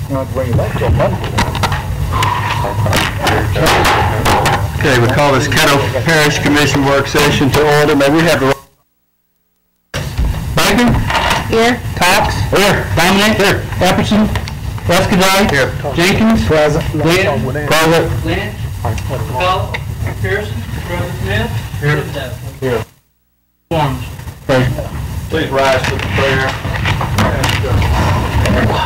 Okay, we call this Caddo Parish Commission work session to order. May we have the Bacon? Here. Cox? Here. Dominic? Here. Epperson? Escadine? Here. Jenkins? Present. Glenn? Present. Lynch? McCullough? Pearson? Brother Smith? Here. Here. Forms. Please rise for the prayer.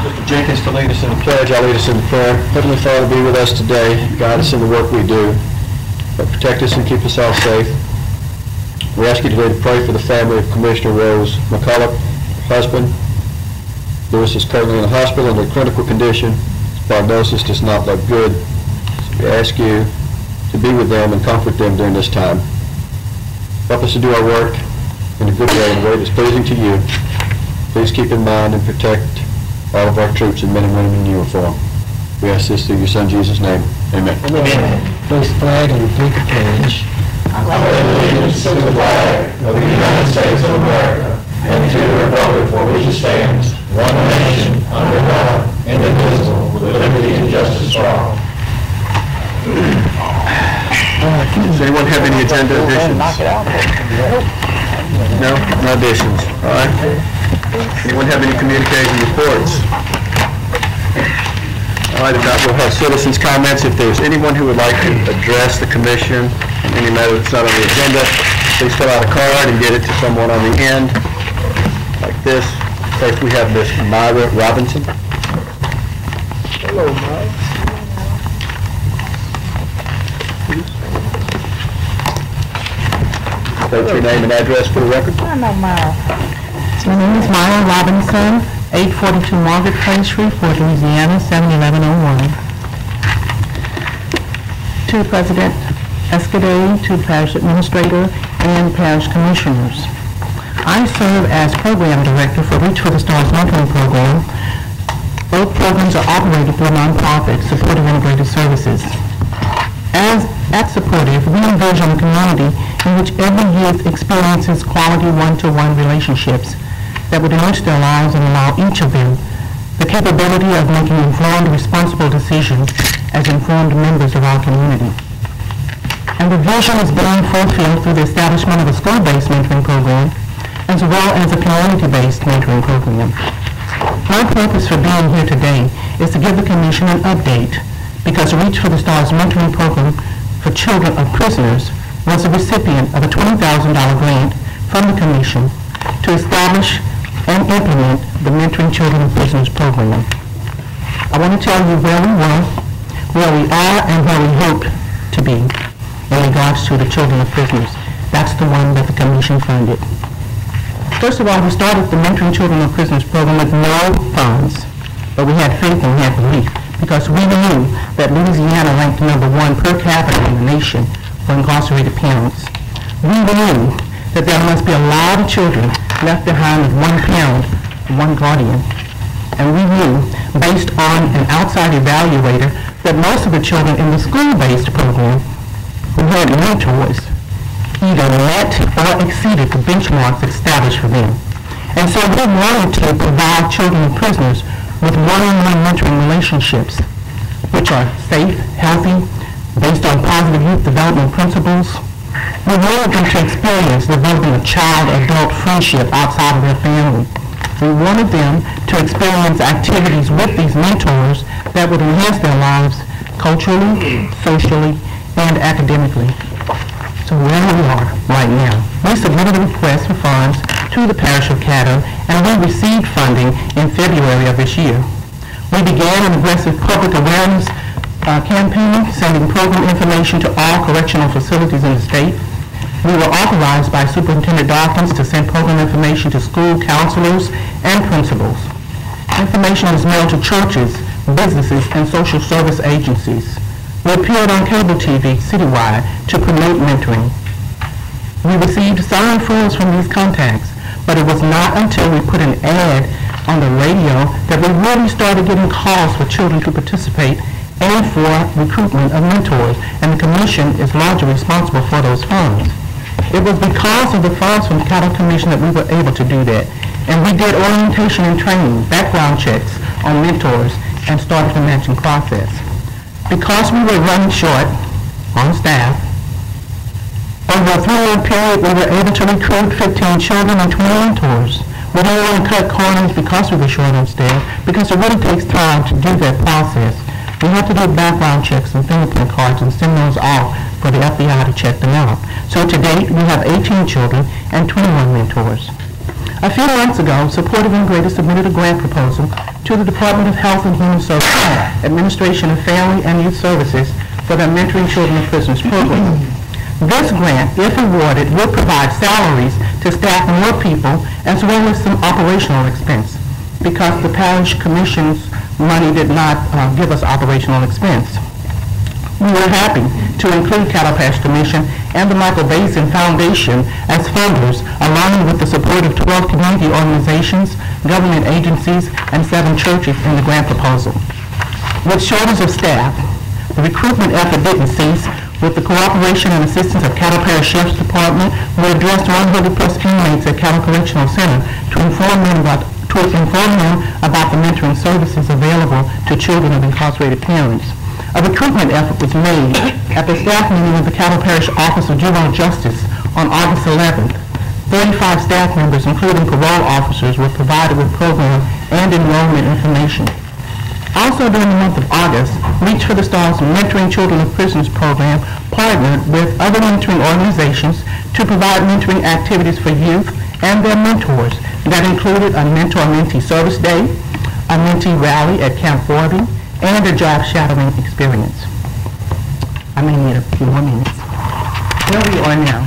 Mr. Jenkins to lead us in the pledge. I'll lead us in the prayer. Heavenly Father, be with us today. Guide us in the work we do. But protect us and keep us all safe. We ask you today to pray for the family of Commissioner Rose McCullough, her husband. Lewis is currently in the hospital in a critical condition. His prognosis does not look good. So we ask you to be with them and comfort them during this time. Help us to do our work in a good way, in a way that's pleasing to you. Please keep in mind and protect all of our troops and men and women in uniform. We ask this through your Son, Jesus' name. Amen. Amen. Please flag and repeat the pledge. I pledge allegiance to the flag of the United States of America and to the republic for which it stands, one nation, under God, indivisible, with liberty and justice for all. Does anyone have any agenda additions? No? No additions. All right. Anyone have any communication reports? All right, we'll have citizens' comments. If there's anyone who would like to address the commission on any matter that's not on the agenda, please fill out a card and get it to someone on the end, like this. First, we have Miss Myra Robinson. Hello, Myra. State your name and address for the record. I know Myra. My name is Myra Robinson, 842 Margaret Place, Shreveport, Louisiana, 71101. To President Escadade, to the Parish Administrator, and Parish Commissioners. I serve as Program Director for Reach for the Stars Mentoring Program. Both programs are operated through nonprofits, Supportive Integrated Services. As at Supportive, we envision a community in which every youth experiences quality one-to-one relationships that would enrich their lives and allow each of them the capability of making informed, responsible decisions as informed members of our community. And the vision is being fulfilled through the establishment of a school-based mentoring program as well as a community-based mentoring program. My purpose for being here today is to give the Commission an update because Reach for the Stars mentoring program for children of prisoners was the recipient of a $20,000 grant from the Commission to establish and implement the Mentoring Children of Prisoners program. I want to tell you where we were, where we are, and where we hope to be in regards to the children of prisoners. That's the one that the Commission funded. First of all, we started the Mentoring Children of Prisoners program with no funds, but we had faith and we had belief because we knew that Louisiana ranked #1 per capita in the nation for incarcerated parents. We knew that there must be a lot of children left behind with one parent, one guardian. And we knew, based on an outside evaluator, that most of the children in the school-based program who had mentors either met or exceeded the benchmarks established for them. And so we wanted to provide children of prisoners with one-on-one mentoring relationships, which are safe, healthy, based on positive youth development principles. We wanted them to experience developing a child-adult friendship outside of their family. We wanted them to experience activities with these mentors that would enhance their lives culturally, socially, and academically. So where we are right now, we submitted a request for funds to the Parish of Caddo, and we received funding in February of this year. We began an aggressive public awareness campaign, sending program information to all correctional facilities in the state. We were authorized by Superintendent Dawkins to send program information to school counselors and principals. Information is mailed to churches, businesses, and social service agencies. We appeared on cable TV citywide to promote mentoring. We received signed referrals from these contacts, but it was not until we put an ad on the radio that we really started getting calls for children to participate and for recruitment of mentors, and the Commission is largely responsible for those funds. It was because of the funds from the Caddo Commission that we were able to do that. And we did orientation and training, background checks on mentors, and started the matching process. Because we were running short on staff, over a 3-year period, we were able to recruit 15 children and 20 mentors. We didn't want to cut corners because we were short on staff, because it really takes time to do that process. We have to do background checks and fingerprint cards and send those off for the FBI to check them out. So to date, we have 18 children and 21 mentors. A few months ago, Supportive Integrated submitted a grant proposal to the Department of Health and Human Services, Administration of Family and Youth Services for their Mentoring Children of Prisoners program. This grant, if awarded, will provide salaries to staff more people as well as some operational expense, because the Parish Commission's money did not give us operational expense. We were happy to include Caddo Parish Commission and the Michael Basin Foundation as funders, along with the support of 12 community organizations, government agencies, and 7 churches in the grant proposal. With shortage of staff, the recruitment effort didn't cease. With the cooperation and assistance of Caddo Parish Sheriff's Department, we addressed 100+ inmates at Caddo Correctional Center to inform them about the mentoring services available to children of incarcerated parents. A recruitment effort was made at the staff meeting of the Caddo Parish Office of Juvenile Justice on August 11th. 35 staff members, including parole officers, were provided with program and enrollment information. Also during the month of August, Reach for the Stars Mentoring Children of Prisoners program partnered with other mentoring organizations to provide mentoring activities for youth and their mentors. That included a mentor-mentee service day, a mentee rally at Camp Forby, and a job shadowing experience. I may need a few more minutes. Where we are now.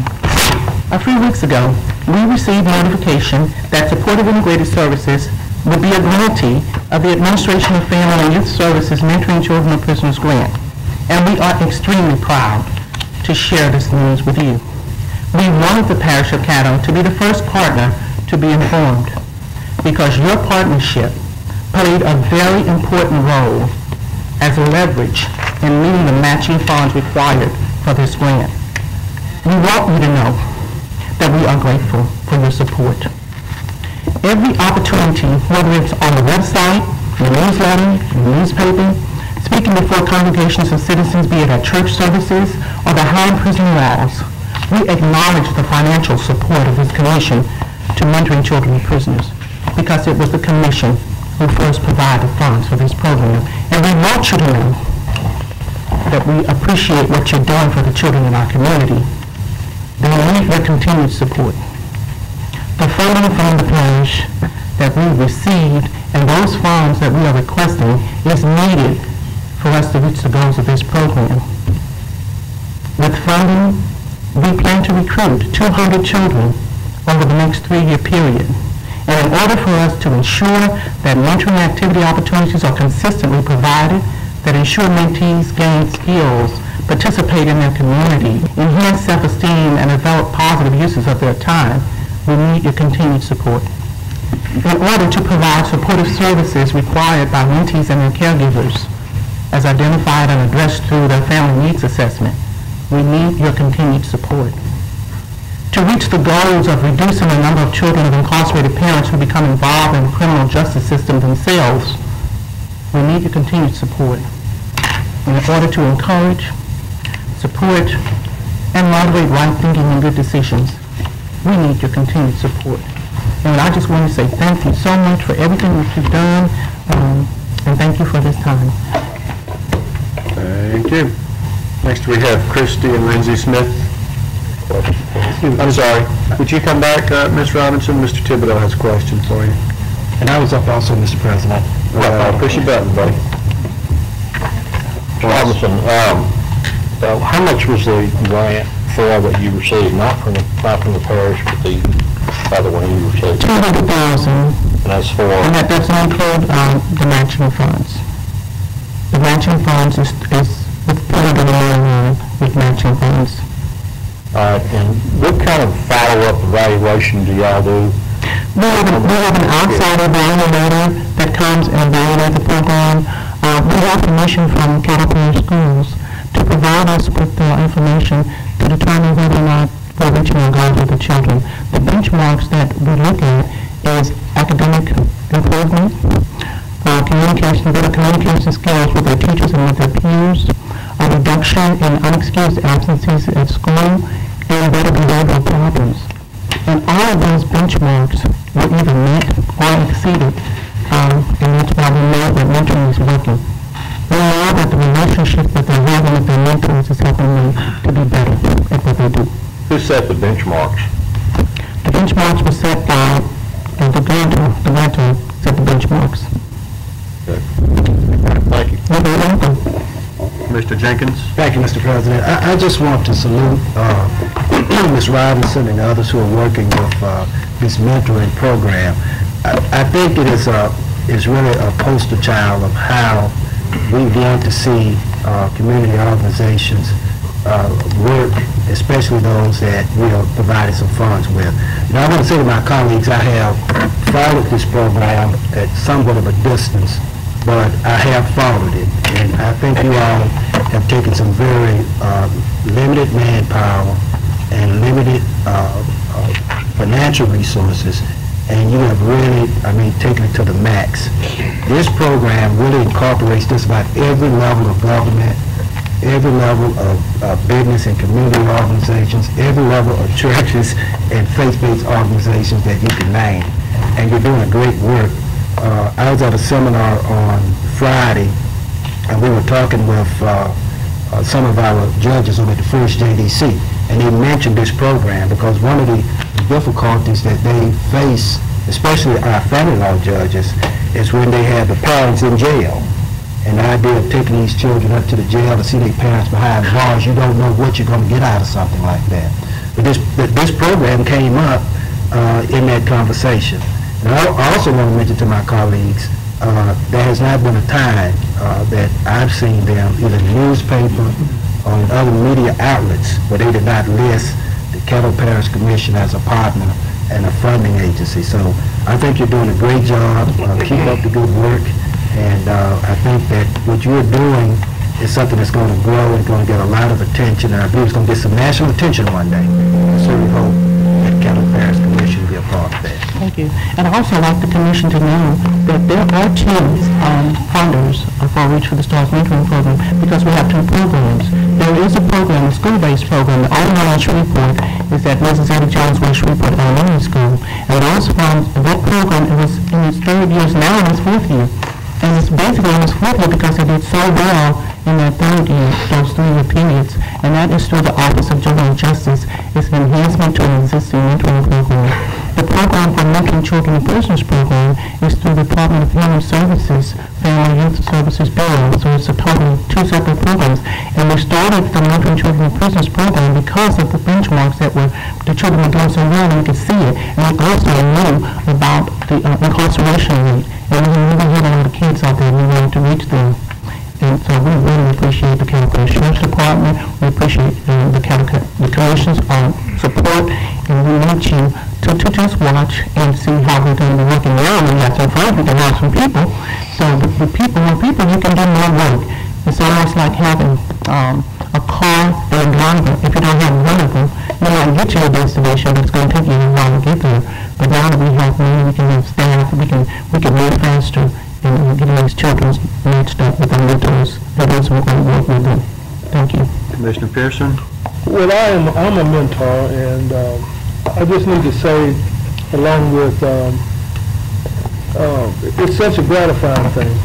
A few weeks ago, we received notification that Supportive Integrated Services would be a grantee of the Administration of Family and Youth Services Mentoring Children of Prisoners grant, and we are extremely proud to share this news with you. We wanted the Parish of Caddo to be the first partner to be informed, because your partnership played a very important role as a leverage in meeting the matching funds required for this grant. We want you to know that we are grateful for your support. Every opportunity, whether it's on the website, the newsletter, the newspaper, speaking before congregations of citizens, be it at church services or the high prison walls, we acknowledge the financial support of this commission to mentoring children of prisoners, because it was the commission who first provided funds for this program. And we want you to know that we appreciate what you're doing for the children in our community. They need your continued support. The funding from the parish that we received and those funds that we are requesting is needed for us to reach the goals of this program. With funding, we plan to recruit 200 children over the next 3-year period. And in order for us to ensure that mentoring activity opportunities are consistently provided, that ensure mentees gain skills, participate in their community, enhance self-esteem, and develop positive uses of their time, we need your continued support. In order to provide supportive services required by mentees and their caregivers, as identified and addressed through their family needs assessment, we need your continued support. To reach the goals of reducing the number of children of incarcerated parents who become involved in the criminal justice system themselves, we need your continued support. In order to encourage, support, and moderate right thinking and good decisions, we need your continued support. And I just want to say thank you so much for everything that you've done, and thank you for this time. Thank you. Next we have Christy and Lindsay Smith. I'm sorry. Would you come back, Ms. Robinson? Mr. Thibodeau has a question for you. And I was up also, Mr. President. Push your button, buddy. Robinson, how much was the grant for that you received, not from the parish, but the other one you received? $200,000. And that's for? And that doesn't include the matching funds. The matching funds is with $300 million with matching funds. All right, and what kind of follow-up evaluation do y'all do? We have an outside evaluator that comes and evaluates the program. We have permission from Caddo Parish Schools to provide us with information to determine whether or not we're reaching our goals with the children. The benchmarks that we look at is academic improvement, better communication skills with their teachers and with their peers, a reduction in unexcused absences at school, and better behavioral problems. And all of those benchmarks were either met or exceeded, and that's why we know that mentoring is working. We know that the relationship that they're having with their mentors is helping them to be better at what they do. Who set the benchmarks? The benchmarks were set by the mentor set the benchmarks. Good. Thank you. You're very welcome. Mr. Jenkins? Thank you, Mr. President. I just want to salute Ms. Robinson and others who are working with this mentoring program. I think it is really a poster child of how we want to see community organizations work, especially those that we have provided some funds with. You know, I want to say to my colleagues, I have followed this program at somewhat of a distance, but I have followed it, and I think you all have taken some very limited manpower and limited financial resources, and you have really, taken it to the max. This program really incorporates just about every level of government, every level of business and community organizations, every level of churches and faith-based organizations that you can name, and you're doing great work. I was at a seminar on Friday, and we were talking with some of our judges over at the First JDC, and they mentioned this program because one of the difficulties that they face, especially our family law judges, is when they have the parents in jail. And the idea of taking these children up to the jail to see their parents behind bars, you don't know what you're going to get out of something like that. But this program came up in that conversation. And I also want to mention to my colleagues, there has not been a time that I've seen them, either in the newspaper or in other media outlets, where they did not list the Caddo Parish Commission as a partner and a funding agency. So I think you're doing a great job. Keep up the good work. And I think that what you're doing is something that's going to grow and going to get a lot of attention. And I believe it's going to get some national attention one day. I certainly hope that Caddo Parish Commission will be a part of that. Thank you. And I'd also like the Commission to know that there are two funders for Reach for the Stars Mentoring Program, because we have two programs. There is a program, a school-based program. The only one on Shreveport is at Mrs. Eddie Jones Way Shreveport Elementary School. And those funds, that program, it was in its third year, now in its fourth year. And it's basically in its fourth year because it did so well in that third year, those 3 year periods. And that is through the Office of Juvenile Justice. It's an enhancement to an existing mentoring program. The program for Mentoring Children and Prisoners program is through the Department of Human Services, Family and Youth Services Bureau. So it's a total of 2 separate programs. And we started the Mentoring Children and Prisoners program because of the benchmarks that the children were doing so well, and we could see it. And we also knew about the incarceration rate. And we really had a lot of kids out there, and we wanted to reach them. And so we really appreciate the Caddo Parish Sheriff's Department. We appreciate the Commission's support, and we want you to just watch and see how we're doing the work. And now we have some fun, we can have some people. So with people, you can do more work. It's almost like having a car and a driver. If you don't have one of them, you might get to your destination, but it's going to take you a while to get there. But now that we have money, we can have staff, we can move faster and get these children matched up with the mentors. That is what we're going to work with them. Thank you. Commissioner Pearson? Well, I'm a mentor, and I just need to say, along with, it's such a gratifying thing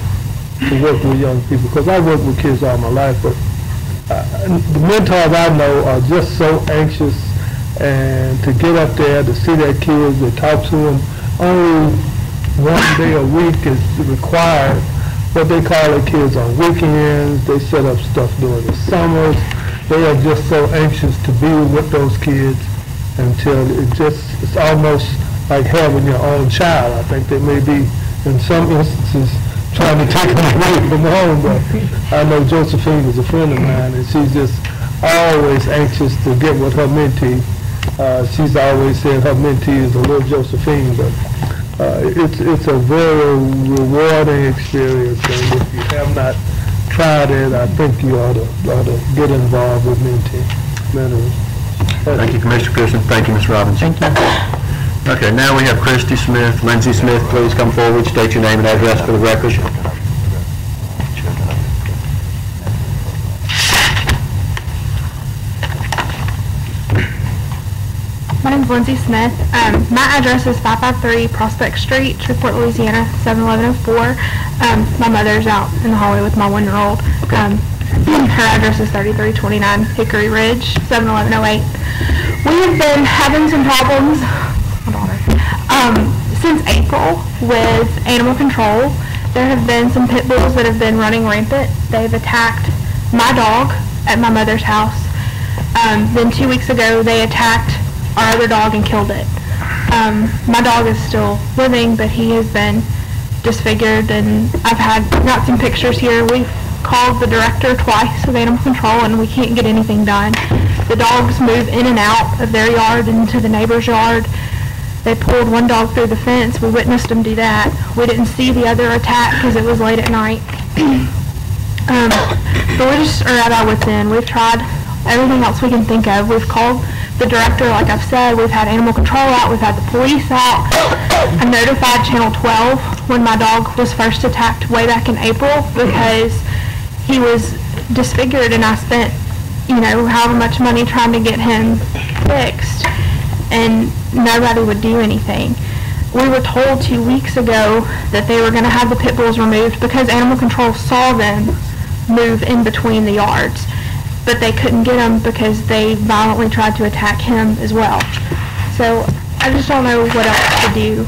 to work with young people, because I worked with kids all my life, but the mentors I know are just so anxious, and to get up there, to see their kids, to talk to them, only one day a week is required. What they call their kids on weekends, they set up stuff during the summers. They are just so anxious to be with those kids until it's almost like having your own child. I think they may be, in some instances, trying to take them away from home, but I know Josephine is a friend of mine, and she's just always anxious to get with her mentee. She's always said her mentee is a little Josephine, but it's a very rewarding experience, and if you have not tried it, I think you ought to get involved with mentors. Thank you, Commissioner Pearson. Thank you, Ms. Robinson. Thank you. Okay, now we have Christy Smith. Lindsay Smith, please come forward, state your name and address for the record. My name's Lindsay Smith. My address is 553 Prospect Street, Shreveport, Louisiana, 71104. My mother's out in the hallway with my 1-year-old. Her address is 3329 Hickory Ridge, 71108. We have been having some problems since April with animal control. There have been some pit bulls that have been running rampant. They've attacked my dog at my mother's house. Then 2 weeks ago, they attacked our other dog and killed it. My dog is still living, but he has been disfigured, and I've got some pictures here. We've called the director twice of animal control, and we can't get anything done. The dogs move in and out of their yard into the neighbor's yard. They pulled one dog through the fence. We witnessed them do that. We didn't see the other attack because it was late at night. But we just are at our wits' end. We've tried everything else we can think of. We've called the director, like I've said. We've had animal control out. We've had the police out. I notified Channel 12 when my dog was first attacked way back in April because he was disfigured, and I spent, however much money trying to get him fixed, and nobody would do anything. We were told 2 weeks ago that they were going to have the pit bulls removed because animal control saw them move in between the yards, but they couldn't get them because they violently tried to attack him as well. So I just don't know what else to do.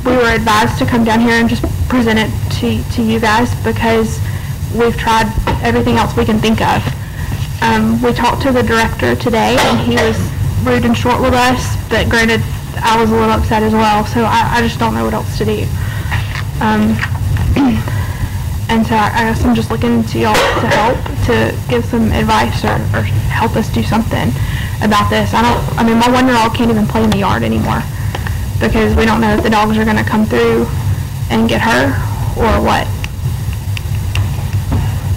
We were advised to come down here and just present it to you guys because we've tried everything else we can think of. We talked to the director today, and he was rude and short with us, but granted, I was a little upset as well, so I just don't know what else to do. And so I guess I'm just looking to y'all to help, to give some advice or help us do something about this. My 1-year-old can't even play in the yard anymore because we don't know if the dogs are going to come through and get her or what.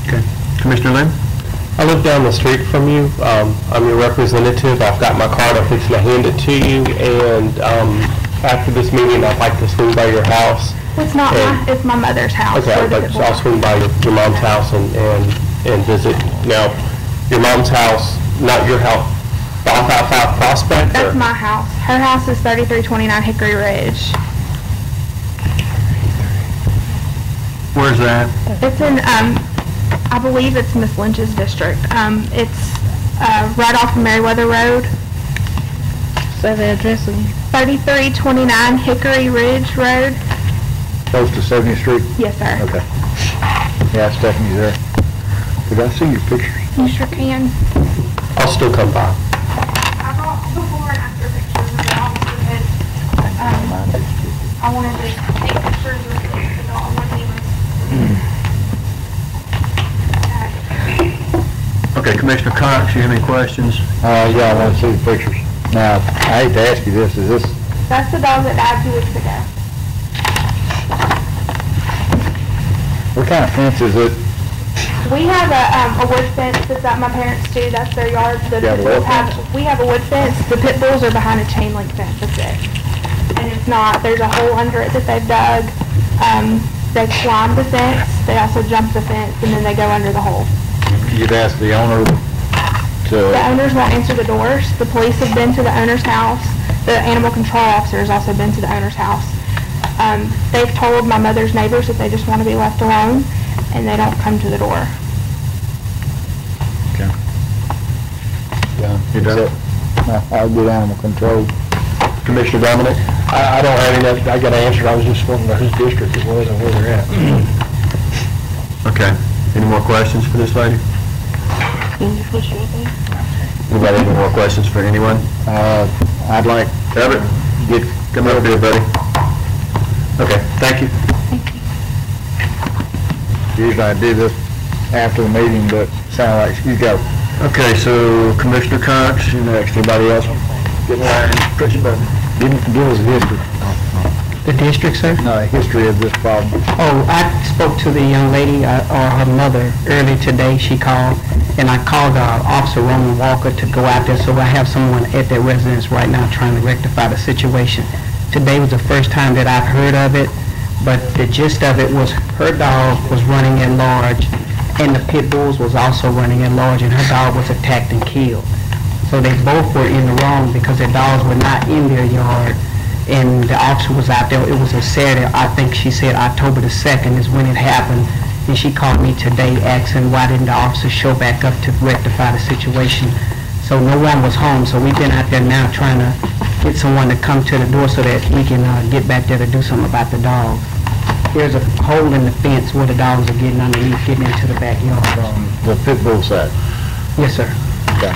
Okay. Commissioner Lynn? I live down the street from you. I'm your representative. I've got my card. I'm fixing to hand it to you. And after this meeting, I'd like to swing by your house. It's not it's my mother's house. Okay, but I'll swing by your mom's house and visit. Now, your mom's house, not your house, 555 Prospect? That's my house. Her house is 3329 Hickory Ridge. Where's that? It's in, I believe it's Miss Lynch's district. It's right off of Meriwether Road. So the address is 3329 Hickory Ridge Road. Close to 70th Street? Yes, sir. Okay. Yeah, Stephanie's there. Did I see your pictures? You sure can. I'll still come by. I brought before and after pictures of the dog because I wanted to take pictures of the dog when he was Okay, Commissioner Cox, you have any questions? Yeah, I want to see the pictures. Now, I hate to ask you this, That's the dog that died 2 weeks ago. what kind of fence is it? We have a wood fence that's at my parents' too. That's their yard. The You have a pit wood bulls we have a wood fence. The pit bulls are behind a chain link fence. That's it. And it's not. There's a hole under it that they've dug. They climb the fence. They also jump the fence, and then they go under the hole. You'd ask the owner The owners won't answer the doors. The police have been to the owner's house. The animal control officer has also been to the owner's house. They've told my mother's neighbors that they just want to be left alone, and they don't come to the door. Okay. Yeah, You done? I'll get animal control. Commissioner Dominic? I don't have any, I got answered. I was just wondering whose district it was and where they're at. Okay. Any more questions for this lady? Anybody have any more questions for anyone? I'd like Everett, come up here, buddy. Okay, thank you. Usually I do this after the meeting, but sound like you go. Okay, so Commissioner Cox, you next. Anybody else? Get in line, push your button. Give us a history. The district, sir? No, history of this problem. Oh, I spoke to the young lady, or her mother, earlier today. She called, and I called Officer Roman Walker to go out there, so I have someone at their residence right now trying to rectify the situation. Today was the first time that I've heard of it, but the gist of it was her dog was running at large, and the pit bulls was also running at large, and her dog was attacked and killed. So they both were in the wrong because their dogs were not in their yard, and the officer was out there. It was a Saturday, I think she said October the 2nd is when it happened, and she called me today asking why didn't the officer show back up to rectify the situation. So no one was home, so we've been out there now trying to get someone to come to the door so that we can get back there to do something about the dogs. There's a hole in the fence where the dogs are getting underneath, getting into the backyard. The pit bull side. Yes, sir. Okay.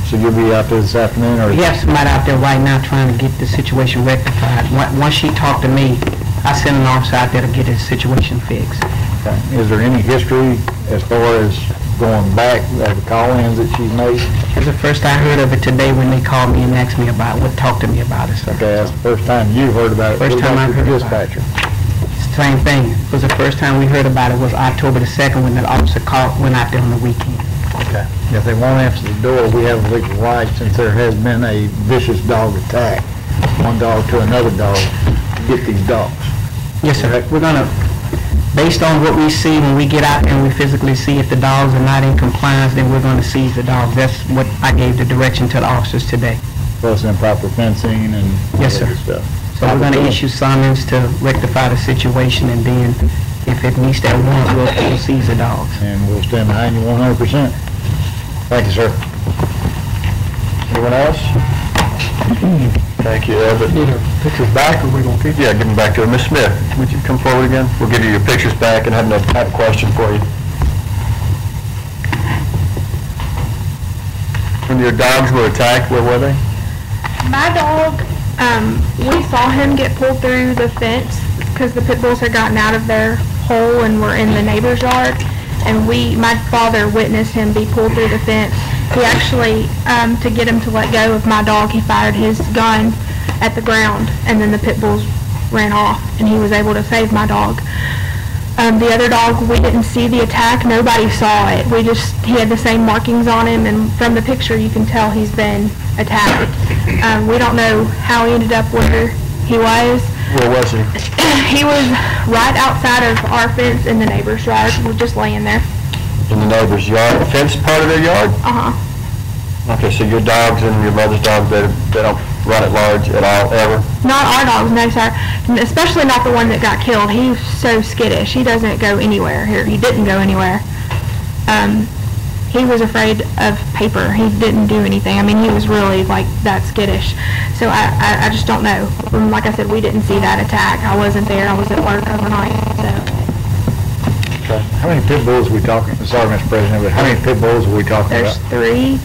So you'll be out there this afternoon, or? We have somebody out there right now trying to get the situation rectified. Once she talked to me, I sent an officer out there to get the situation fixed. Okay. Is there any history as far as going back, the call-ins that she's made? It's the first I heard of it today when they called me and asked me about it, talked to me about it, sir. Okay, that's the first time you've heard about it. First time I've heard about it. Dispatcher. Same thing. It was the first time we heard about it was October the 2nd when the officer went out there on the weekend. Okay. If they won't answer the door, we have a legal right, since there has been a vicious dog attack, one dog to another dog, to get these dogs. Yes, sir. We're going to, based on what we see when we get out there and we physically see if the dogs are not in compliance, then we're going to seize the dogs. That's what I gave the direction to the officers today. Plus improper fencing and Yes, sir. other stuff. So we're going to issue summons to rectify the situation, and then if it meets that warrant, we'll seize the dogs. And we'll stand behind you 100%. Thank you, sir. Anyone else? Thank you, Everett. Need our pictures back, or we gonna keep? Yeah, give them back to her. Ms. Smith, would you come forward again? We'll give you your pictures back and have a question for you. When your dogs were attacked, where were they? My dog, we saw him get pulled through the fence because the pit bulls had gotten out of their hole and were in the neighbor's yard. And my father witnessed him be pulled through the fence. He actually, to get him to let go of my dog, he fired his gun at the ground, and then the pit bulls ran off, and he was able to save my dog. The other dog, we didn't see the attack. Nobody saw it. He had the same markings on him, and from the picture you can tell he's been attacked. We don't know how he ended up where he was. Where was he? He was right outside of our fence in the neighbor's yard. We're just laying there. In the neighbor's yard? The fence part of their yard? Uh-huh. Okay, so your dogs and your mother's dog, they don't run at large at all, ever? Not our dogs, no, sir. Especially not the one that got killed. He's so skittish. He doesn't go anywhere here. He didn't go anywhere. He was afraid of paper. He didn't do anything. I mean, he was really, like, that skittish. So I just don't know. Like I said, we didn't see that attack. I wasn't there. I was at work overnight, so. Okay. How many pit bulls are we talking? Sorry, Mr. President, but how many pit bulls are we talking There's about? 3.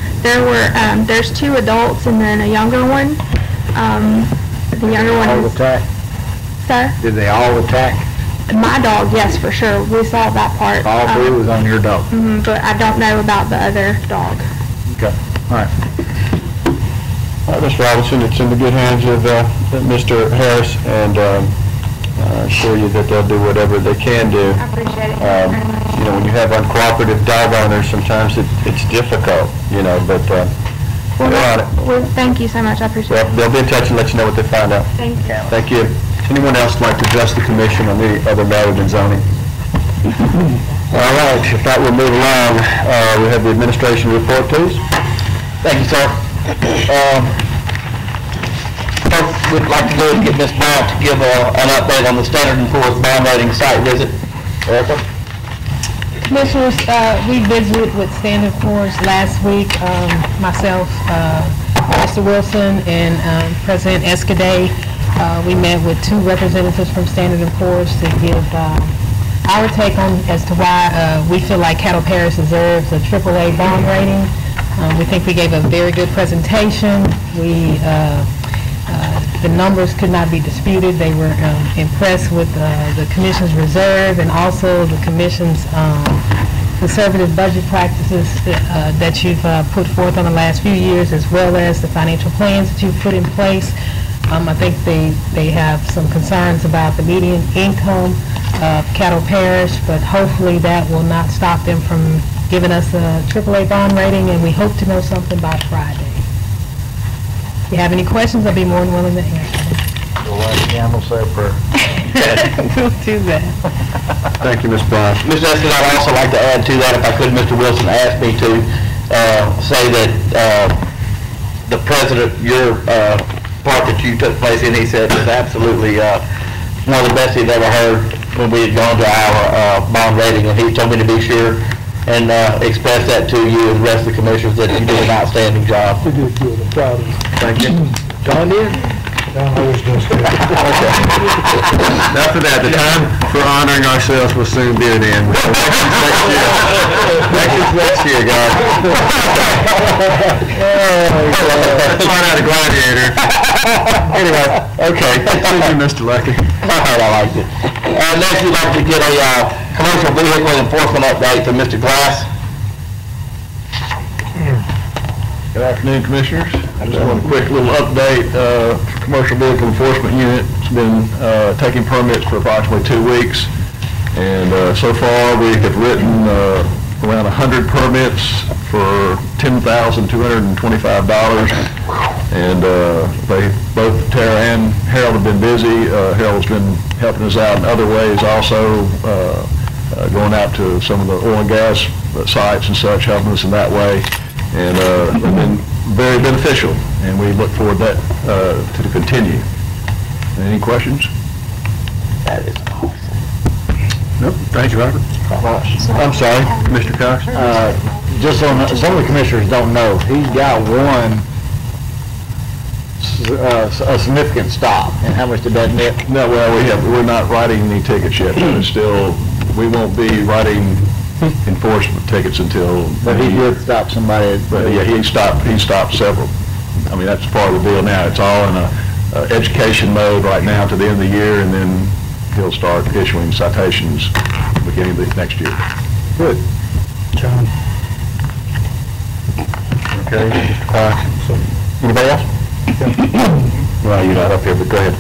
There's 2 adults and then a younger one. The younger one All is... attack? Sir? Did they all attack? My dog, yes, for sure. We saw that part. All 3 was on your dog? But I don't know about the other dog. Okay, all right. All right, Mr. Robinson, it's in the good hands of Mr. Harris, and I assure you that they'll do whatever they can do. I appreciate it. Thank you very much. You know, when you have uncooperative dog owners, sometimes it's difficult, you know, but they're on it. Well, thank you so much. I appreciate it. They'll be in touch and let you know what they find out. Thank you. Thank you. Does anyone else like to address the commission on any other matter than zoning? All right, if not, we'll move along. We have the administration report, please. Thank you, sir. First, we'd like to go and get Ms. Bryant to give an update on the Standard & Poor's bond rating site visit. Erica? Commissioners, we visited with Standard & Poor's last week, myself, Mr. Wilson, and President Escaday. We met with 2 representatives from Standard & Poor's to give our take on as to why we feel like Caddo Parish deserves a AAA bond rating. We think we gave a very good presentation. The numbers could not be disputed. They were impressed with the Commission's reserve and also the Commission's conservative budget practices that you've put forth on the last few years, as well as the financial plans that you've put in place. I think they have some concerns about the median income of Caddo Parish, but hopefully that will not stop them from giving us a AAA bond rating, and we hope to know something by Friday. If you have any questions, I'll be more than willing to answer them. We'll let the camel say a prayer. We'll do that. Thank you, Ms. Bond. Mr. Estes, I'd also like to add to that, if I could, Mr. Wilson asked me to say that the president, your part that you took place in, he said was absolutely one of the best he'd ever heard when we had gone to our bond rating, and he told me to be sure and express that to you and the rest of the commissioners that you did an outstanding job. You did good, I'm proud of you. Thank you. John did? John always does good. Okay. After that, the time for honoring ourselves will soon be at an end. Next year, guys. Find out a gladiator. Anyway, okay. Thank you, Mr. Lucky. All right, I liked it. Next, we'd like to get a commercial vehicle enforcement update from Mr. Glass. Good afternoon, Commissioners. I just want a quick little update. Commercial Vehicle Enforcement Unit has been taking permits for approximately 2 weeks, and so far we have written around 100 permits for $10,225, and both Tara and Harold have been busy. Harold's been helping us out in other ways also, going out to some of the oil and gas sites and such, helping us in that way. And they've been very beneficial, and we look forward that to continue. Any questions? That is awesome. Nope. Thank you, Robert. I'm sorry, Mr. Cox. Just so some of the commissioners don't know, he's got one a significant stop, and how much did that net? No, well, we're not writing any tickets yet. It's still, we won't be writing enforcement tickets until. But he did stop somebody. But yeah, he stopped several. I mean, that's part of the deal now. It's all in a education mode right now to the end of the year, and then he'll start issuing citations beginning of the next year. Good. John. Okay, Mr. Cox. Anybody else? Well, you're not up here, but go ahead.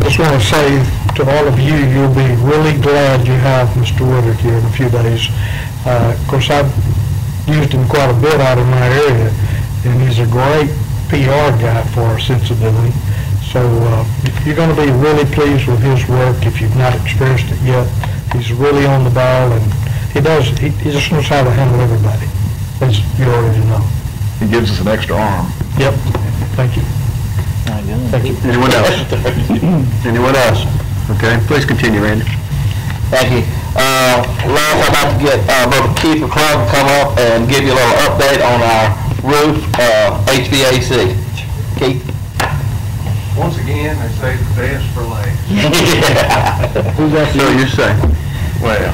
Just want to say to all of you, you'll be really glad you have Mr. Woodard here in a few days. Of course, I've used him quite a bit out in my area, and he's a great PR guy for our sensibility. So you're going to be really pleased with his work if you've not experienced it yet. He's really on the ball, and he just knows how to handle everybody, as you already know. He gives us an extra arm. Yep. Thank you. Thank you. Anyone else? Anyone else? Okay, please continue, Randy. Thank you. Last, I'd like to get both Keith and Clark to come up and give you a little update on our roof HVAC. Keith? Once again, they say the best for last. Who's that? So you say? Well.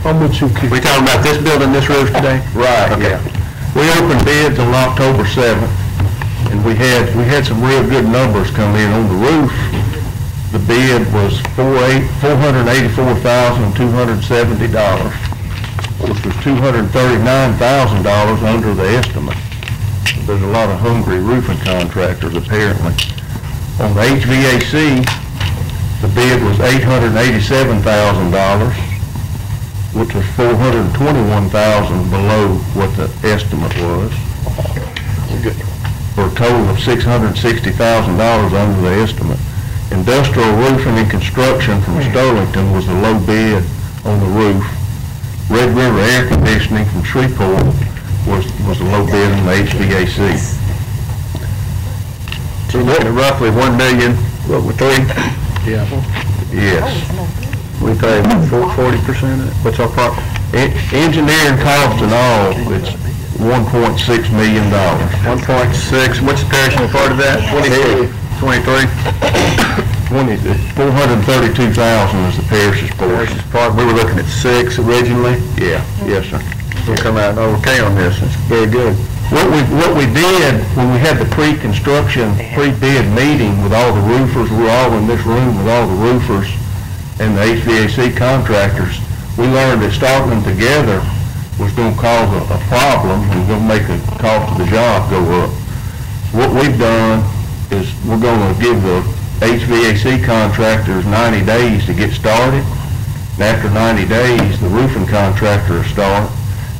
I'm with you, Keith. We talking about this building, this roof today? Right, okay. Yeah. We opened bids on October 7th, and we had some real good numbers come in on the roof. The bid was $484,270, which was $239,000 under the estimate. There's a lot of hungry roofing contractors apparently. On the HVAC, the bid was $887,000, which was $421,000 below what the estimate was, for a total of $660,000 under the estimate. Industrial roofing and construction from Sterlington was the low bid on the roof. Red River Air Conditioning from Shreveport was the low bid on the HVAC. So we're looking at roughly $1 million, what, with three? Yeah. Yes. We pay 40% of it. What's our part? Engineering cost and all, it's $1.6 million. 1.6. What's the parish part of that? 23. 432,000 is the parish's part. We were looking at 6 originally. Yeah. Yes, sir. We'll come out okay on this. It's very good. What we did when we had the pre-construction, pre-bid meeting with all the roofers, we were all in this room with all the roofers and the HVAC contractors, we learned that starting them together was going to cause a problem and going to make the cost of the job go up. what we've done is we're going to give the HVAC contractors 90 days to get started. And after 90 days, the roofing contractor will start.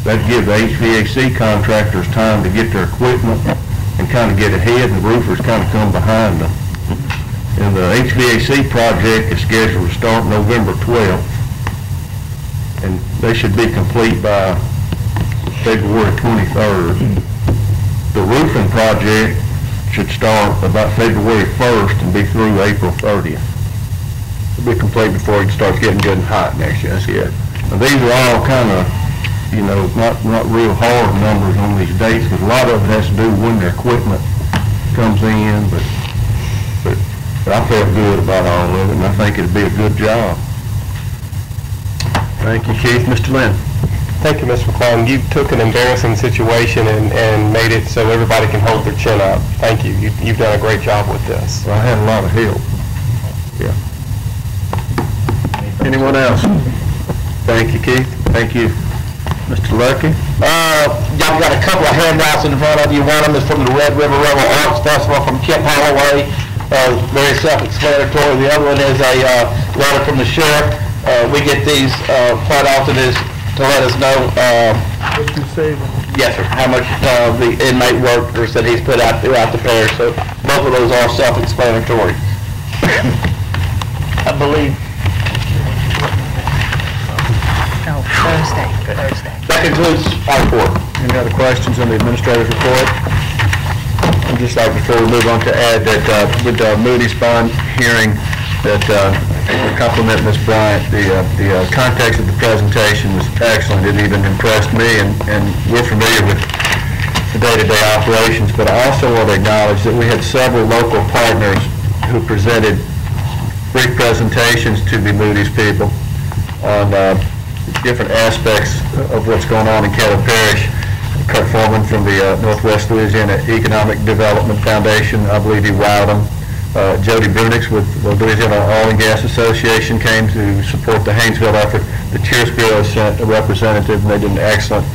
That gives the HVAC contractors time to get their equipment and kind of get ahead, and the roofers kind of come behind them. And the HVAC project is scheduled to start November 12th, and they should be complete by February 23rd. The roofing project should start about February 1st and be through April 30th. It'll be complete before it starts getting good and hot next year. Now, these are all kind of, you know, not real hard numbers on these dates, because a lot of it has to do when their equipment comes in, but I felt good about all of it, and I think it'd be a good job. Thank you, Keith. Mr. Lynn. Thank you, Mr. McClung. You took an embarrassing situation and made it so everybody can hold their chin up. Thank you. You've done a great job with this. Well, I had a lot of help. Yeah. Anyone else? Thank you, Keith. Thank you, Mr. Lucky. Y'all got a couple of handouts in front of you. One of them is from the Red River Rebel Arts Festival from Kip Holloway. Very self-explanatory. The other one is a letter from the sheriff. We get these quite often to let us know What you saving? yes, sir, how much the inmate workers that he's put out throughout the parish. So both of those are self-explanatory. I believe. No, Thursday. That concludes our report. Any other questions on the administrator's report? I'd just like, before we move on, to add that with Moody's bond hearing, that to compliment Ms. Bryant, the context of the presentation was excellent. It even impressed me, and we're familiar with the day-to-day operations, but I also want to acknowledge that we had several local partners who presented brief presentations to the Moody's people on different aspects of what's going on in Caddo Parish. Kurt Foreman from the Northwest Louisiana Economic Development Foundation, I believe he wowed them. Jody Brunix with the Louisiana Oil and Gas Association came to support the Haynesville effort. The Cheers Bureau sent a representative, and they did an excellent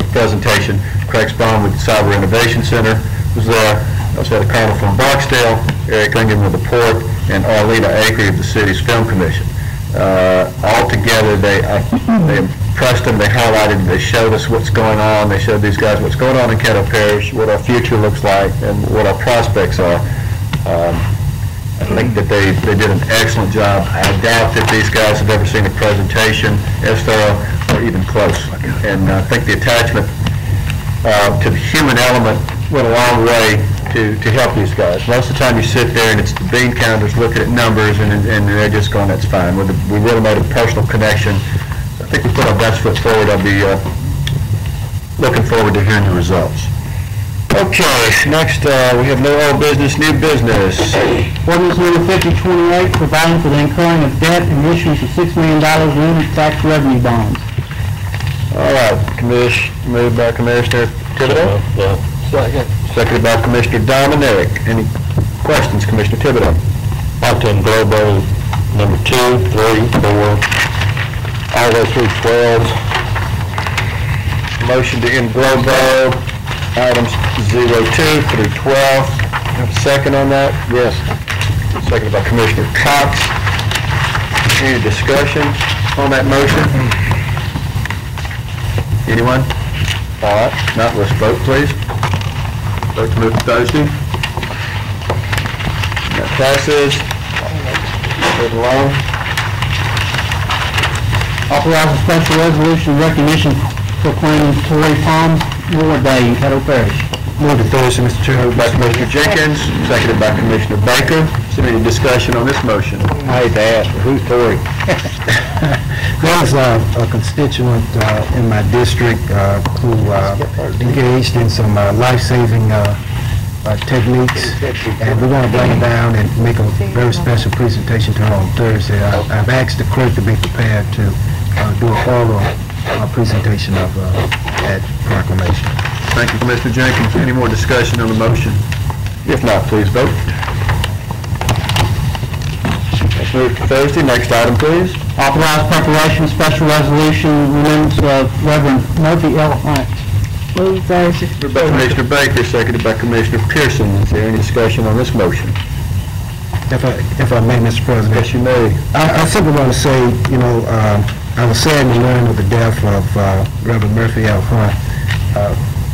presentation. Craig Spahn with the Cyber Innovation Center was there. I also had a colonel from Barksdale, Eric Lincoln with the Port, and Arlena Acre of the city's Film Commission. All together, they impressed them, they highlighted, they showed us what's going on, they showed these guys what's going on in Caddo Parish, what our future looks like, and what our prospects are. I think that they did an excellent job. I doubt that these guys have ever seen a presentation as thorough or even close. And I think the attachment to the human element went a long way to help these guys. Most of the time you sit there and it's the bean counters looking at numbers and they're just going, that's fine. We really made a personal connection. I think we put our best foot forward. I'll be looking forward to hearing the results. Okay, next we have no old business, new business. Ordinance number 5028, providing for the incurring of debt and issuance of $6 million limited tax revenue bonds. All right, moved by Commissioner Thibodeau. Second. Seconded by Commissioner Dominic. Any questions, Commissioner Thibodeau? Up to Globo number 2, 3, 4, All the way through 12. Motion to end Globo, items 02 through 12. Have a second on that? Yes. Seconded by Commissioner Cox. Any discussion on that motion? Anyone? All right, now let's vote, please. Vote to move to Thursday. That passes. Move along. Authorize a special resolution of recognition proclaiming Torrey Palm War Day in Caddo Parish. Move to Thursday, Mr. Chairman. Moved by Commissioner Jenkins, seconded by Commissioner Baker. Is there any discussion on this motion? I hate to ask, but who's Tory? There's a constituent in my district who engaged in some life-saving techniques, and we want to bring her down and make a very special presentation to her on Thursday. I've asked the clerk to be prepared to do a oral presentation of that proclamation. Thank you, Commissioner Jenkins. Any more discussion on the motion? If not, please vote. Let's move to Thursday. Next item, please. Authorize preparation of special resolution remembrance of Reverend Murphy L. Hunt. Moved Moved by Commissioner Baker, seconded by Commissioner Pearson. Is there any discussion on this motion? If I may, Mr. President. Yes, you may. I simply want to say, you know, I was saddened to learn of the death of Reverend Murphy L. Hunt.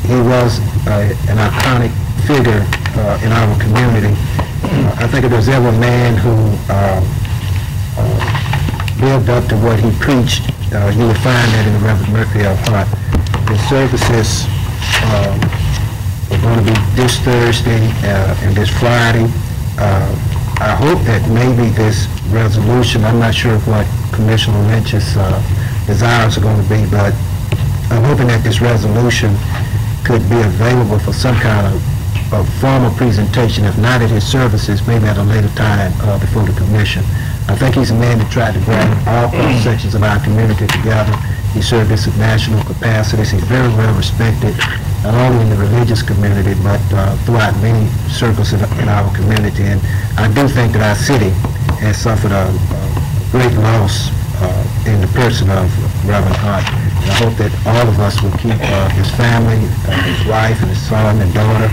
He was an iconic figure in our community. I think if there's ever a man who lived up to what he preached, you will find that in the Reverend Murphy L. Hunt. His services are going to be this Thursday and this Friday. I hope that maybe this resolution, I'm not sure what Commissioner Lynch's desires are going to be, but I'm hoping that this resolution could be available for some kind of formal presentation, if not at his services, maybe at a later time before the commission. I think he's a man that tried to bring all sections of our community together. He served in some national capacities. He's very well respected, not only in the religious community, but throughout many circles in our community. And I do think that our city has suffered a great loss in the person of Reverend Hunt. And I hope that all of us will keep his family, his wife, and his son and daughter,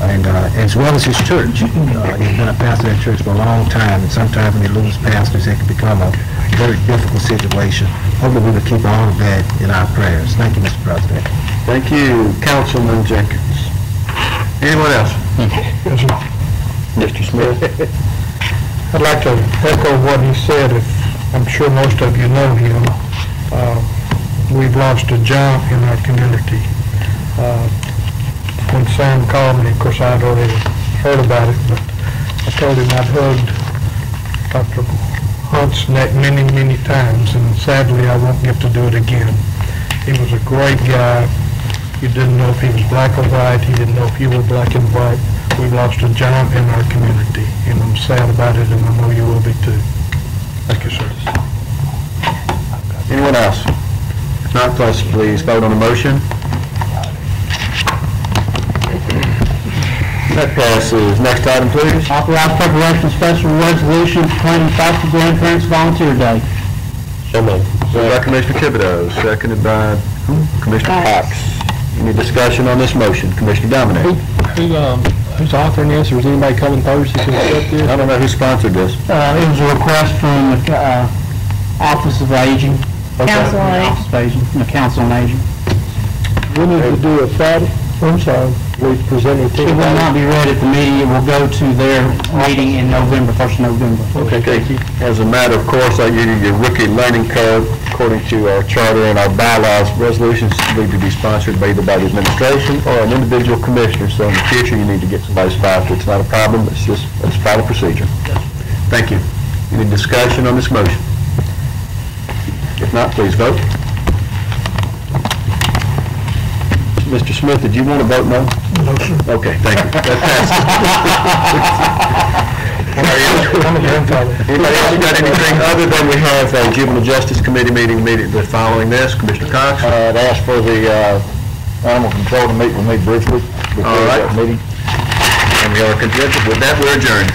and as well as his church. He's been a pastor at church for a long time, and sometimes when you lose pastors, it can become a very difficult situation. Hopefully we will keep all of that in our prayers. Thank you, Mr. President. Thank you, Councilman Jenkins. Anyone else? Mr. Smith? I'd like to echo what he said. I'm sure most of you know him. We've lost a giant in our community. When Sam called me, of course, I'd already heard about it, but I told him I'd hugged Dr. Hunt's neck many, many times, and sadly, I won't get to do it again. He was a great guy. You didn't know if he was black or white. He didn't know if you were black and white. We've lost a giant in our community, and I'm sad about it, and I know you will be too. Thank you, sir. Anyone else? If not, please vote on the motion. That passes. Next item, please. Authorize preparation of special resolution proclaiming foster grandparents volunteer day. So moved. Moved by Commissioner Thibodeau, seconded by Commissioner Cox. Any discussion on this motion? Commissioner Dominic? Who's authoring this, or is anybody coming Thursday to accept this? I don't know who sponsored this. It was a request from the Office of Aging. Council on Aging. Office of Aging, the Council on Aging. We need to do it Friday. I'm sorry, we presented to It will not be read at the meeting. It will go to their meeting in November, 1st of November. Okay, thank you. As a matter of course, I give you your rookie learning curve. According to our charter and our bylaws, resolutions need to be sponsored by either by the administration or an individual commissioner. So in the future, you need to get somebody sponsored. It's not a problem. It's just, let's follow procedure. Thank you. Any discussion on this motion? If not, please vote. Mr. Smith, did you want to vote no? No, sir. Okay, thank you. That passes. Anybody else got anything other than we have a Juvenile Justice Committee meeting immediately following this? Commissioner Cox? I'd ask for the animal control to meet with me briefly before that meeting. And we are contented with that. We're adjourned.